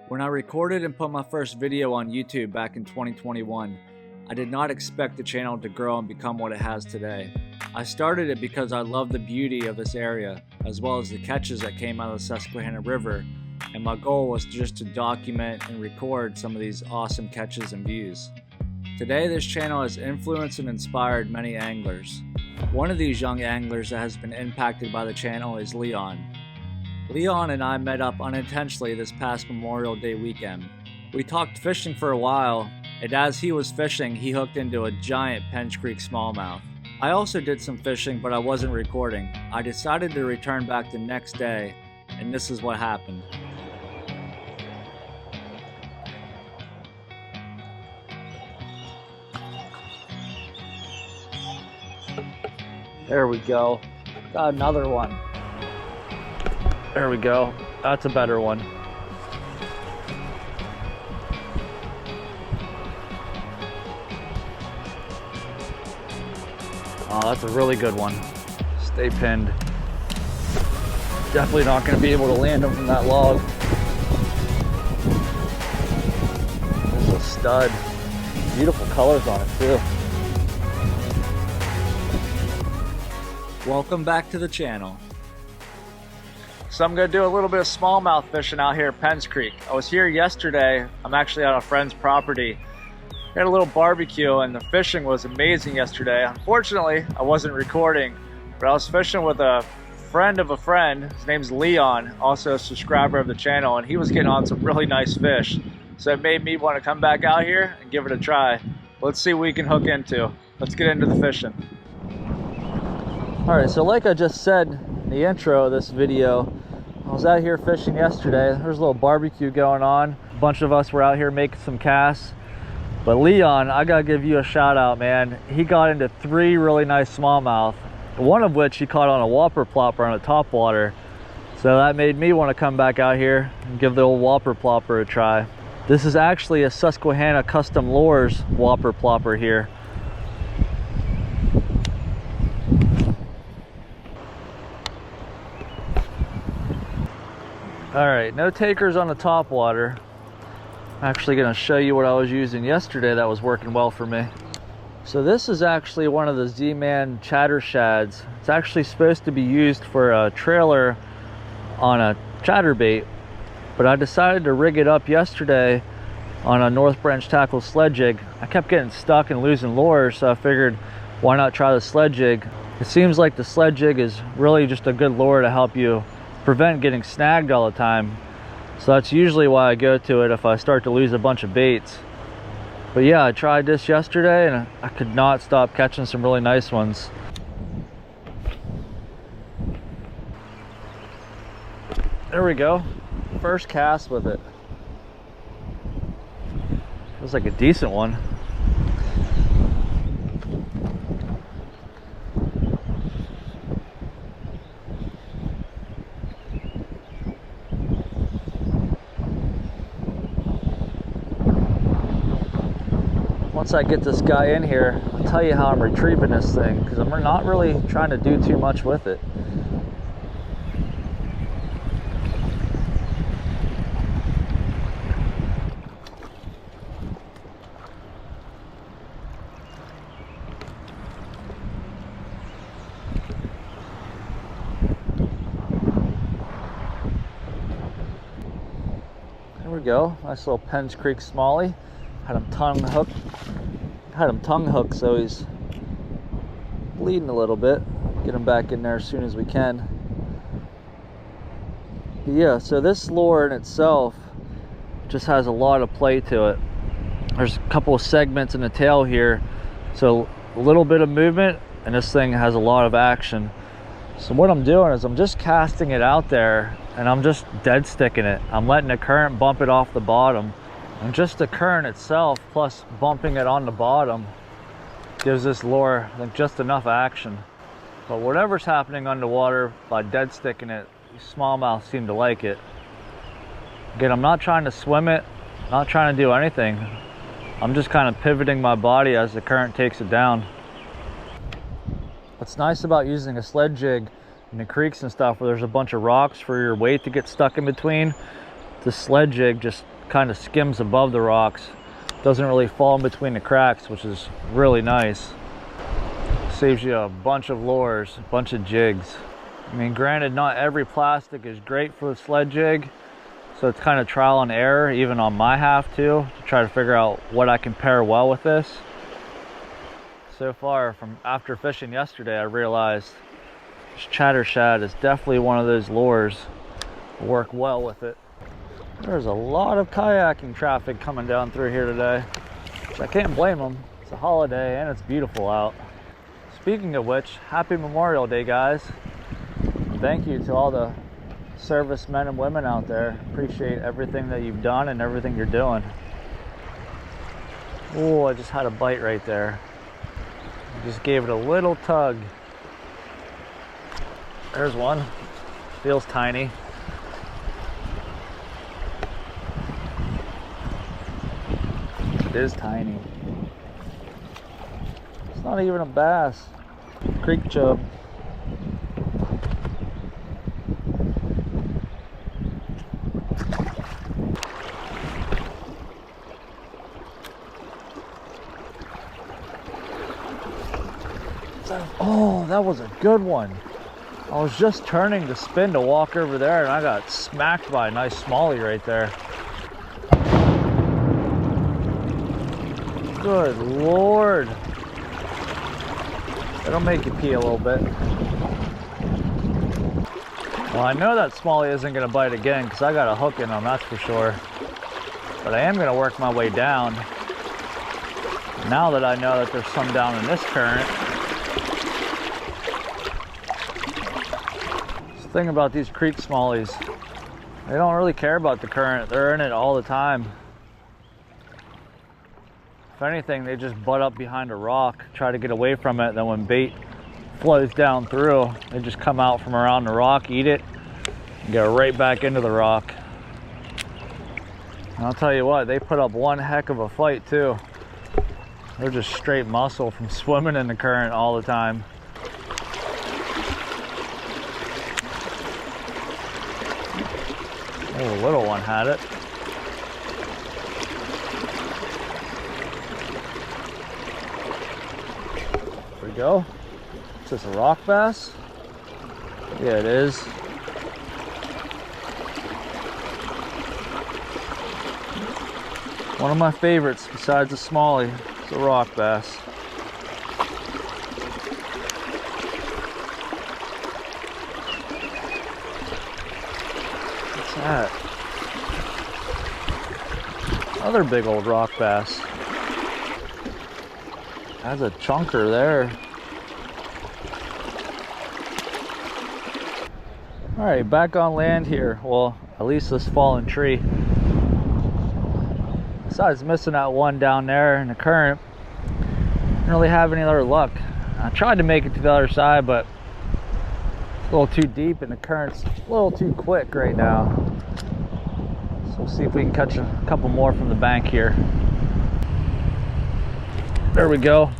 When I recorded and put my first video on YouTube back in 2021, I did not expect the channel to grow and become what it has today. I started it because I love the beauty of this area, as well as the catches that came out of the Susquehanna River, and my goal was just to document and record some of these awesome catches and views. Today, this channel has influenced and inspired many anglers. One of these young anglers that has been impacted by the channel is Leon. Leon and I met up unintentionally this past Memorial Day weekend. We talked fishing for a while, and as he was fishing, he hooked into a giant Penns Creek smallmouth. I also did some fishing, but I wasn't recording. I decided to return back the next day, and this is what happened. There we go. Got another one. There we go. That's a better one. Oh, that's a really good one. Stay pinned. Definitely not going to be able to land him from that log. This is a stud. Beautiful colors on it too. Welcome back to the channel. So I'm going to do a little bit of smallmouth fishing out here at Penns Creek. I was here yesterday. I'm actually on a friend's property. We had a little barbecue and the fishing was amazing yesterday. Unfortunately, I wasn't recording, but I was fishing with a friend of a friend. His name's Leon, also a subscriber of the channel, and he was getting on some really nice fish. So it made me want to come back out here and give it a try. Let's see what we can hook into. Let's get into the fishing. All right, so like I just said in the intro of this video, I was out here fishing yesterday. There's a little barbecue going on. A bunch of us were out here making some casts. But Leon, I gotta give you a shout out, man. He got into 3 really nice smallmouth, one of which he caught on a Whopper Plopper on a top water. So that made me want to come back out here and give the old Whopper Plopper a try. This is actually a Susquehanna Custom Lures Whopper Plopper here. All right, no takers on the top water. I'm actually going to show you what I was using yesterday that was working well for me. So this is actually one of the ZMAN Chatter Shads. It's actually supposed to be used for a trailer on a chatterbait, but I decided to rig it up yesterday on a North Branch Tackle Sled Jig. I kept getting stuck and losing lures, so I figured why not try the Sled Jig. It seems like the Sled Jig is really just a good lure to help you prevent getting snagged all the time. So that's usually why I go to it if I start to lose a bunch of baits. But yeah, I tried this yesterday and I could not stop catching some really nice ones. There we go. First cast with it. It was like a decent one. Once I get this guy in here, I'll tell you how I'm retrieving this thing, because I'm not really trying to do too much with it. There we go, nice little Penns Creek smallie. Had him tongue hooked, so he's bleeding a little bit. Get him back in there as soon as we can. But yeah, so this lure in itself just has a lot of play to it. There's a couple of segments in the tail here, so a little bit of movement and this thing has a lot of action. So what I'm doing is I'm just casting it out there and I'm just dead sticking it. I'm letting the current bump it off the bottom. And just the current itself, plus bumping it on the bottom, gives this lure like just enough action. But whatever's happening underwater, by dead sticking it, smallmouth seem to like it. Again, I'm not trying to swim it, not trying to do anything. I'm just kind of pivoting my body as the current takes it down. What's nice about using a sled jig in the creeks and stuff where there's a bunch of rocks for your weight to get stuck in between, the sled jig just kind of skims above the rocks. Doesn't really fall in between the cracks, which is really nice. Saves you a bunch of lures, a bunch of jigs. I mean, granted, not every plastic is great for the sled jig, so it's kind of trial and error, even on my half too, to try to figure out what I can pair well with this. So far, from after fishing yesterday, I realized this chatter shad is definitely one of those lures that work well with it. There's a lot of kayaking traffic coming down through here today, which I can't blame them. It's a holiday and it's beautiful out. Speaking of which, happy Memorial Day, guys. Thank you to all the servicemen and women out there. Appreciate everything that you've done and everything you're doing. Oh, I just had a bite right there. I just gave it a little tug. There's one. Feels tiny. It is tiny. It's not even a bass. Creek chub. Oh, that was a good one. I was just turning to spin to walk over there and I got smacked by a nice smallie right there. Good Lord. It'll make you pee a little bit. Well, I know that smallie isn't going to bite again because I got a hook in them, that's for sure. But I am going to work my way down. Now that I know that there's some down in this current. The thing about these creek smallies, they don't really care about the current. They're in it all the time. If anything, they just butt up behind a rock, try to get away from it. Then when bait flows down through, they just come out from around the rock, eat it, and go right back into the rock. And I'll tell you what, they put up one heck of a fight too. They're just straight muscle from swimming in the current all the time. Oh, the little one had it. There we go. Is this a rock bass? Yeah, it is. One of my favorites besides the smallie is a rock bass. What's that? Another big old rock bass. That's a chunker there. All right, back on land here. Well, at least this fallen tree. Besides missing that one down there in the current, didn't really have any other luck. I tried to make it to the other side, but it's a little too deep and the current's a little too quick right now. So we'll see if we can catch a couple more from the bank here. There we go.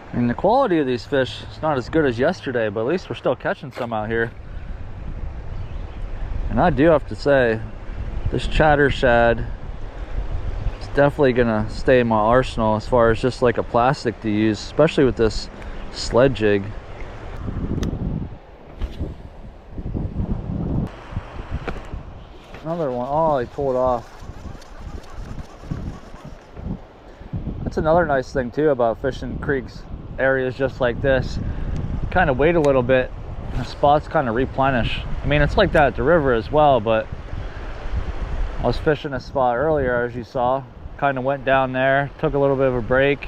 I mean, the quality of these fish is not as good as yesterday, but at least we're still catching some out here. And I do have to say, this chatter shad is definitely gonna stay in my arsenal as far as just like a plastic to use, especially with this sled jig. Another one. Oh, he pulled off. That's another nice thing too about fishing creeks areas just like this. Kind of wait a little bit and the spots kind of replenish. I mean, it's like that at the river as well, but I was fishing a spot earlier, as you saw, kind of went down there, took a little bit of a break,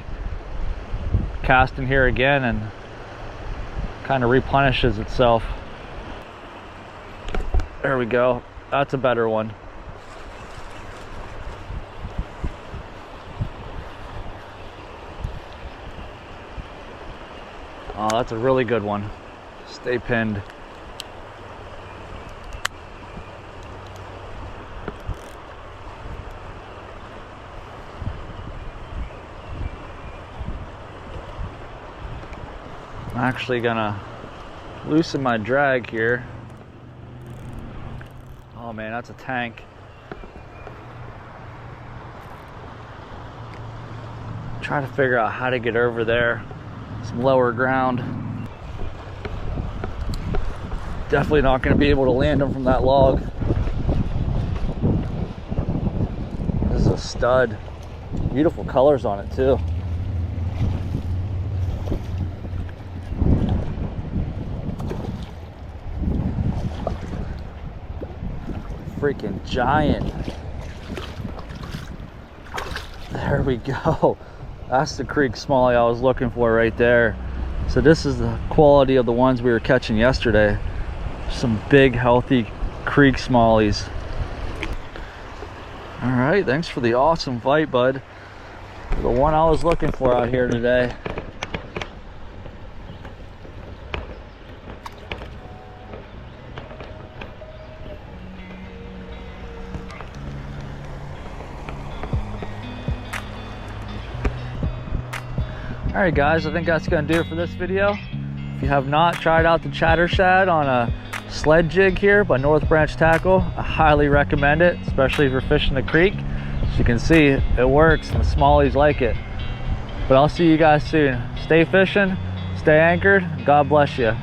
cast in here again, and kind of replenishes itself. There we go. That's a better one. Oh, that's a really good one. Stay pinned. I'm actually gonna loosen my drag here. Oh man, that's a tank. Try to figure out how to get over there. Some lower ground. Definitely not going to be able to land them from that log. This is a stud. Beautiful colors on it too. Freaking giant. There we go. That's the creek smallie I was looking for right there. So this is the quality of the ones we were catching yesterday. Some big healthy creek smallies. All right, thanks for the awesome fight, bud. The one I was looking for out here today. All right guys, I think that's gonna do it for this video. If you have not tried out the Chatter Shad on a Sled Jig here by North Branch Tackle, I highly recommend it, especially if you're fishing the creek. As you can see, it works and the smallies like it. But I'll see you guys soon. Stay fishing, stay anchored, God bless you.